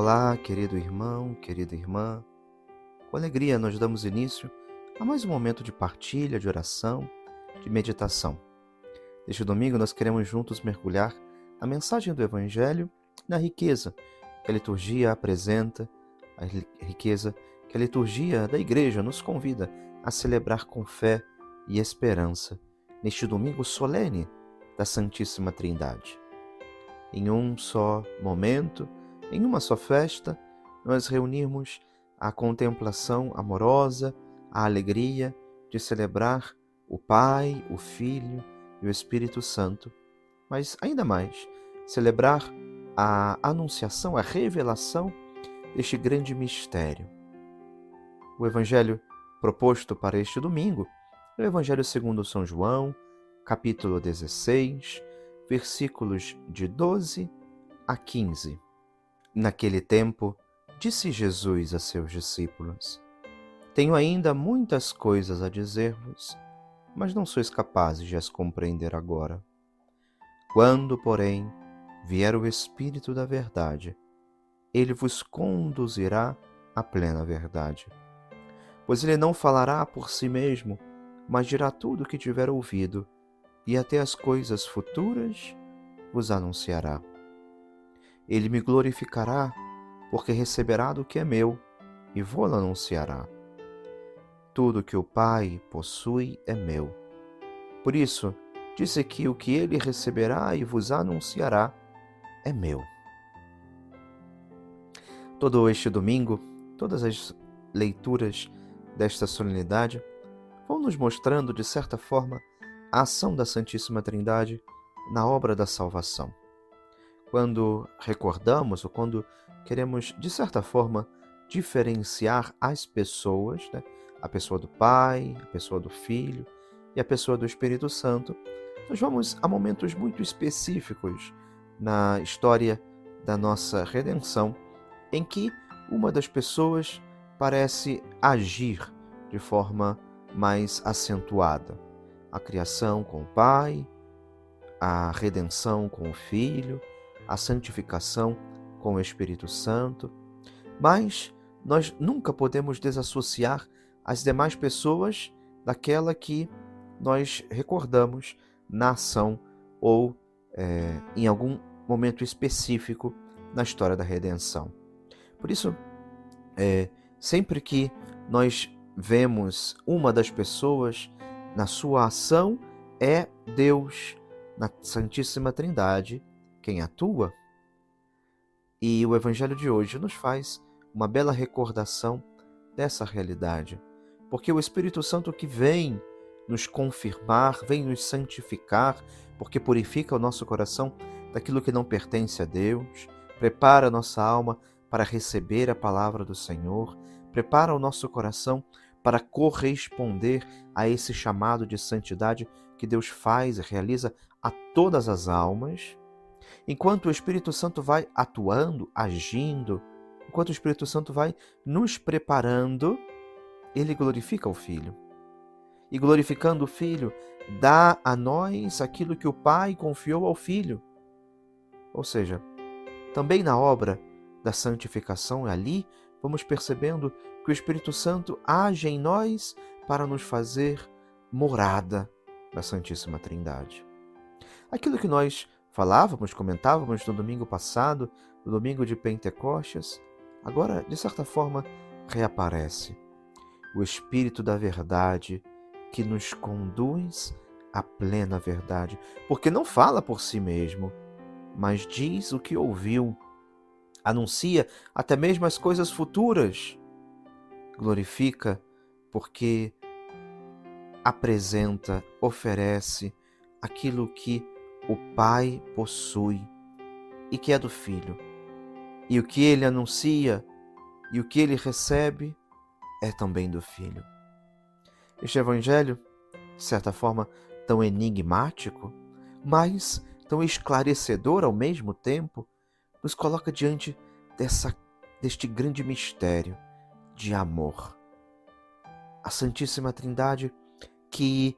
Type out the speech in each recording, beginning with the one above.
Olá, querido irmão, querida irmã. Com alegria nós damos início a mais um momento de partilha, de oração, de meditação. Neste domingo nós queremos juntos mergulhar na mensagem do Evangelho, na riqueza que a liturgia apresenta, a riqueza que a liturgia da Igreja nos convida a celebrar com fé e esperança neste domingo solene da Santíssima Trindade. Em um só momento, em uma só festa, nós reunimos a contemplação amorosa, a alegria de celebrar o Pai, o Filho e o Espírito Santo, mas ainda mais, celebrar a anunciação, a revelação deste grande mistério. O Evangelho proposto para este domingo é o Evangelho segundo São João, capítulo 16, versículos de 12 a 15. Naquele tempo, disse Jesus a seus discípulos: Tenho ainda muitas coisas a dizer-vos, mas não sois capazes de as compreender agora. Quando, porém, vier o Espírito da verdade, ele vos conduzirá à plena verdade. Pois ele não falará por si mesmo, mas dirá tudo o que tiver ouvido, e até as coisas futuras vos anunciará. Ele me glorificará, porque receberá do que é meu, e vô-lo anunciará. Tudo que o Pai possui é meu. Por isso, disse que o que ele receberá e vos anunciará é meu. Todo este domingo, todas as leituras desta solenidade vão nos mostrando, de certa forma, a ação da Santíssima Trindade na obra da salvação. Quando recordamos ou quando queremos, de certa forma, diferenciar as pessoas, a pessoa do Pai, a pessoa do Filho e a pessoa do Espírito Santo, nós vamos a momentos muito específicos na história da nossa redenção, em que uma das pessoas parece agir de forma mais acentuada. A criação com o Pai, a redenção com o Filho, a santificação com o Espírito Santo. Mas nós nunca podemos desassociar as demais pessoas daquela que nós recordamos na ação ou em algum momento específico na história da redenção. Por isso, sempre que nós vemos uma das pessoas na sua ação, é Deus, na Santíssima Trindade, quem atua. E o Evangelho de hoje nos faz uma bela recordação dessa realidade, porque o Espírito Santo que vem nos confirmar, vem nos santificar, porque purifica o nosso coração daquilo que não pertence a Deus, prepara a nossa alma para receber a palavra do Senhor, prepara o nosso coração para corresponder a esse chamado de santidade que Deus faz e realiza a todas as almas. Enquanto o Espírito Santo vai atuando, agindo, enquanto o Espírito Santo vai nos preparando, ele glorifica o Filho. E glorificando o Filho, dá a nós aquilo que o Pai confiou ao Filho. Ou seja, também na obra da santificação, ali vamos percebendo que o Espírito Santo age em nós para nos fazer morada da Santíssima Trindade. Aquilo que nós falávamos, comentávamos no domingo passado, no domingo de Pentecostes, agora, de certa forma, reaparece. O Espírito da verdade que nos conduz à plena verdade, porque não fala por si mesmo, mas diz o que ouviu, anuncia até mesmo as coisas futuras, glorifica porque apresenta, oferece aquilo que o Pai possui e que é do Filho. E o que ele anuncia e o que ele recebe é também do Filho. Este Evangelho, de certa forma, tão enigmático, mas tão esclarecedor ao mesmo tempo, nos coloca diante deste grande mistério de amor. A Santíssima Trindade que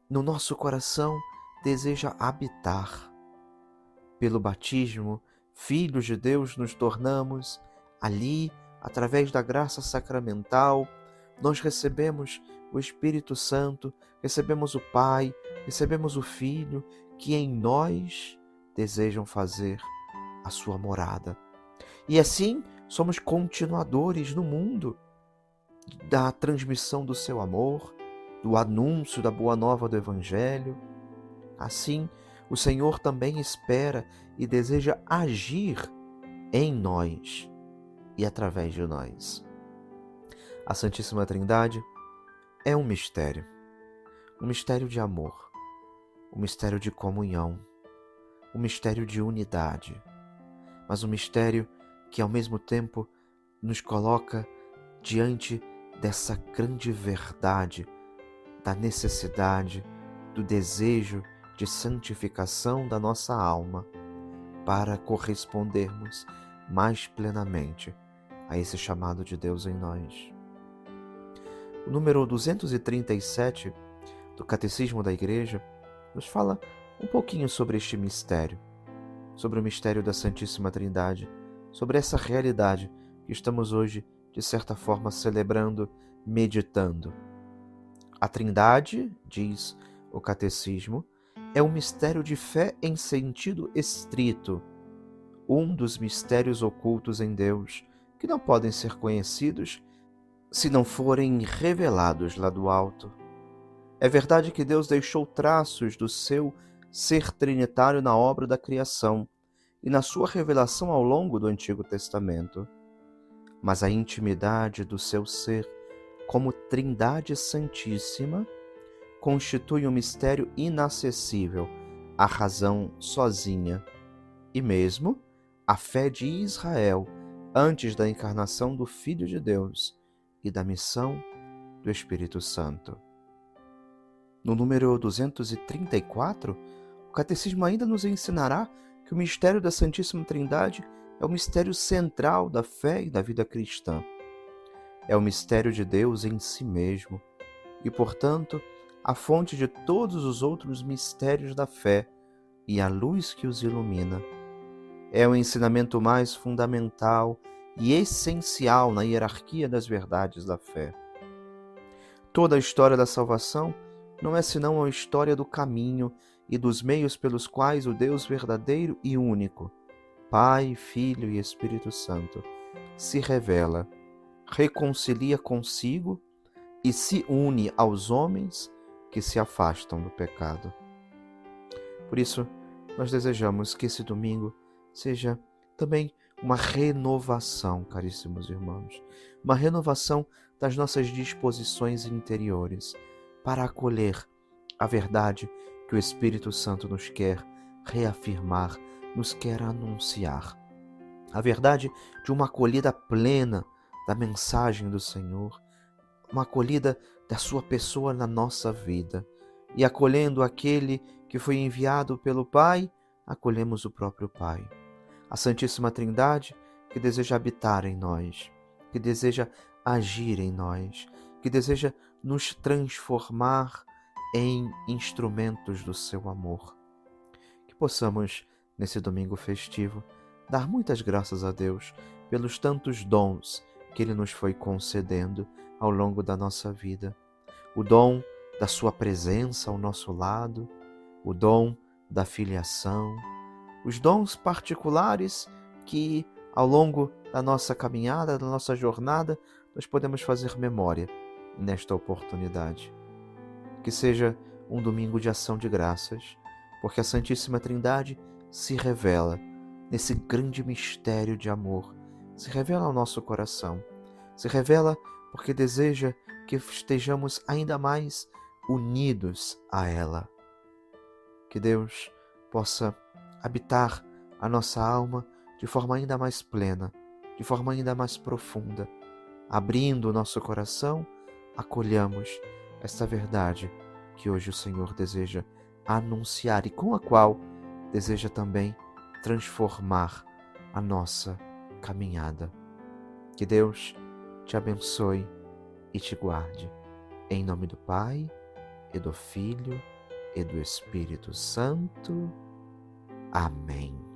no nosso coração deseja habitar. Pelo batismo, filhos de Deus nos tornamos, Ali, através da graça sacramental, nós recebemos o Espírito Santo, recebemos o Pai, recebemos o Filho, que em nós desejam fazer a sua morada. E assim somos continuadores no mundo da transmissão do seu amor, do anúncio da boa nova do Evangelho. Assim, o Senhor também espera e deseja agir em nós e através de nós. A Santíssima Trindade é um mistério de amor, um mistério de comunhão, um mistério de unidade, mas um mistério que ao mesmo tempo nos coloca diante dessa grande verdade da necessidade, do desejo de santificação da nossa alma para correspondermos mais plenamente a esse chamado de Deus em nós. O número 237 do Catecismo da Igreja nos fala um pouquinho sobre este mistério, sobre o mistério da Santíssima Trindade, sobre essa realidade que estamos hoje, de certa forma, celebrando, meditando. A Trindade, diz o Catecismo, é um mistério de fé em sentido estrito, um dos mistérios ocultos em Deus, que não podem ser conhecidos se não forem revelados lá do alto. É verdade que Deus deixou traços do seu ser trinitário na obra da criação e na sua revelação ao longo do Antigo Testamento. Mas a intimidade do seu ser como Trindade Santíssima constitui um mistério inacessível à razão sozinha, e mesmo a fé de Israel antes da encarnação do Filho de Deus e da missão do Espírito Santo. No número 234, o Catecismo ainda nos ensinará que o mistério da Santíssima Trindade é o mistério central da fé e da vida cristã. É o mistério de Deus em si mesmo e, portanto, a fonte de todos os outros mistérios da fé e a luz que os ilumina. É o ensinamento mais fundamental e essencial na hierarquia das verdades da fé. Toda a história da salvação não é senão a história do caminho e dos meios pelos quais o Deus verdadeiro e único, Pai, Filho e Espírito Santo, se revela, reconcilia consigo e se une aos homens que se afastam do pecado. Por isso, nós desejamos que esse domingo seja também uma renovação, caríssimos irmãos, uma renovação das nossas disposições interiores para acolher a verdade que o Espírito Santo nos quer reafirmar, nos quer anunciar. A verdade de uma acolhida plena da mensagem do Senhor, uma acolhida da sua pessoa na nossa vida. E acolhendo aquele que foi enviado pelo Pai, acolhemos o próprio Pai. A Santíssima Trindade que deseja habitar em nós, que deseja agir em nós, que deseja nos transformar em instrumentos do seu amor. Que possamos, nesse domingo festivo, dar muitas graças a Deus pelos tantos dons que Ele nos foi concedendo ao longo da nossa vida. O dom da sua presença ao nosso lado, o dom da filiação, os dons particulares que ao longo da nossa caminhada, da nossa jornada, nós podemos fazer memória nesta oportunidade. Que seja um domingo de ação de graças, porque a Santíssima Trindade se revela nesse grande mistério de amor, se revela ao nosso coração, se revela porque deseja que estejamos ainda mais unidos a ela. Que Deus possa habitar a nossa alma de forma ainda mais plena, de forma ainda mais profunda. Abrindo o nosso coração, acolhamos esta verdade que hoje o Senhor deseja anunciar e com a qual deseja também transformar a nossa caminhada. Que Deus te abençoe e te guarde. Em nome do Pai, e do Filho, e do Espírito Santo. Amém.